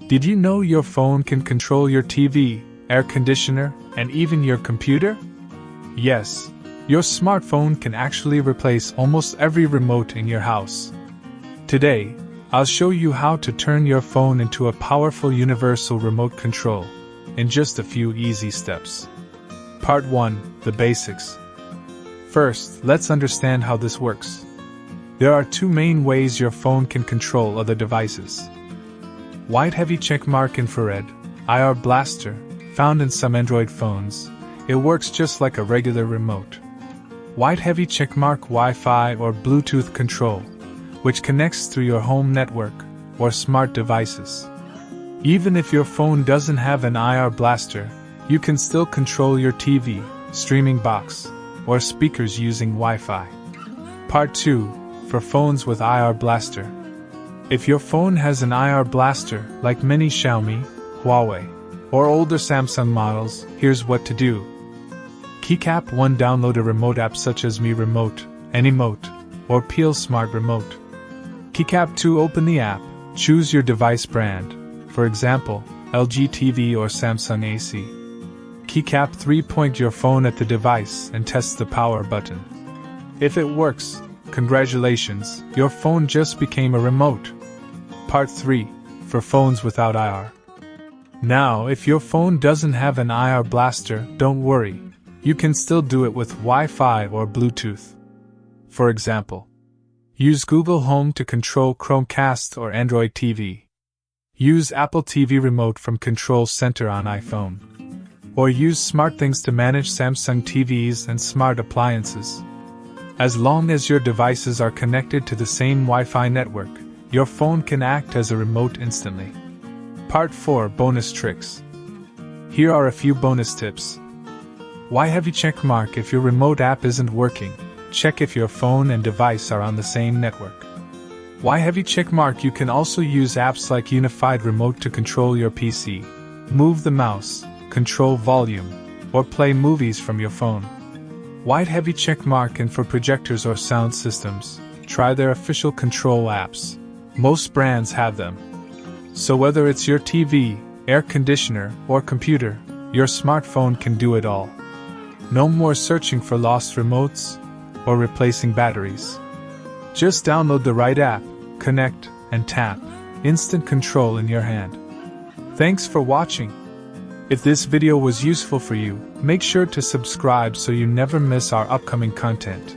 Did you know your phone can control your TV, air conditioner, and even your computer? Yes, your smartphone can actually replace almost every remote in your house. Today, I'll show you how to turn your phone into a powerful universal remote control in just a few easy steps. Part 1: The Basics. First, let's understand how this works. There are two main ways your phone can control other devices. White heavy checkmark infrared, IR blaster, found in some Android phones. It works just like a regular remote. White heavy checkmark Wi-Fi or Bluetooth control, which connects through your home network or smart devices. Even if your phone doesn't have an IR blaster, you can still control your TV, streaming box, or speakers using Wi-Fi. Part 2: For phones with IR blaster. If your phone has an IR blaster, like many Xiaomi, Huawei, or older Samsung models, here's what to do. Keycap 1: Download a remote app such as Mi Remote, Anymote, or Peel Smart Remote. Keycap 2: Open the app, choose your device brand, for example, LG TV or Samsung AC. Keycap 3: Point your phone at the device and test the power button. If it works, congratulations, your phone just became a remote. Part 3: For phones without IR. Now, if your phone doesn't have an IR blaster, don't worry. You can still do it with Wi-Fi or Bluetooth. For example, use Google Home to control Chromecast or Android TV. Use Apple TV Remote from Control Center on iPhone. Or use SmartThings to manage Samsung TVs and smart appliances. As long as your devices are connected to the same Wi-Fi network, your phone can act as a remote instantly. Part 4: Bonus Tricks. Here are a few bonus tips. Why heavy checkmark? If your remote app isn't working, check if your phone and device are on the same network. Why heavy checkmark? You can also use apps like Unified Remote to control your PC, move the mouse, control volume, or play movies from your phone. White heavy checkmark. And for projectors or sound systems, try their official control apps. Most brands have them. So whether it's your TV, air conditioner, or computer, your smartphone can do it all. No more searching for lost remotes or replacing batteries. Just download the right app, connect, and tap. Instant control in your hand. Thanks for watching. If this video was useful for you, make sure to subscribe so you never miss our upcoming content.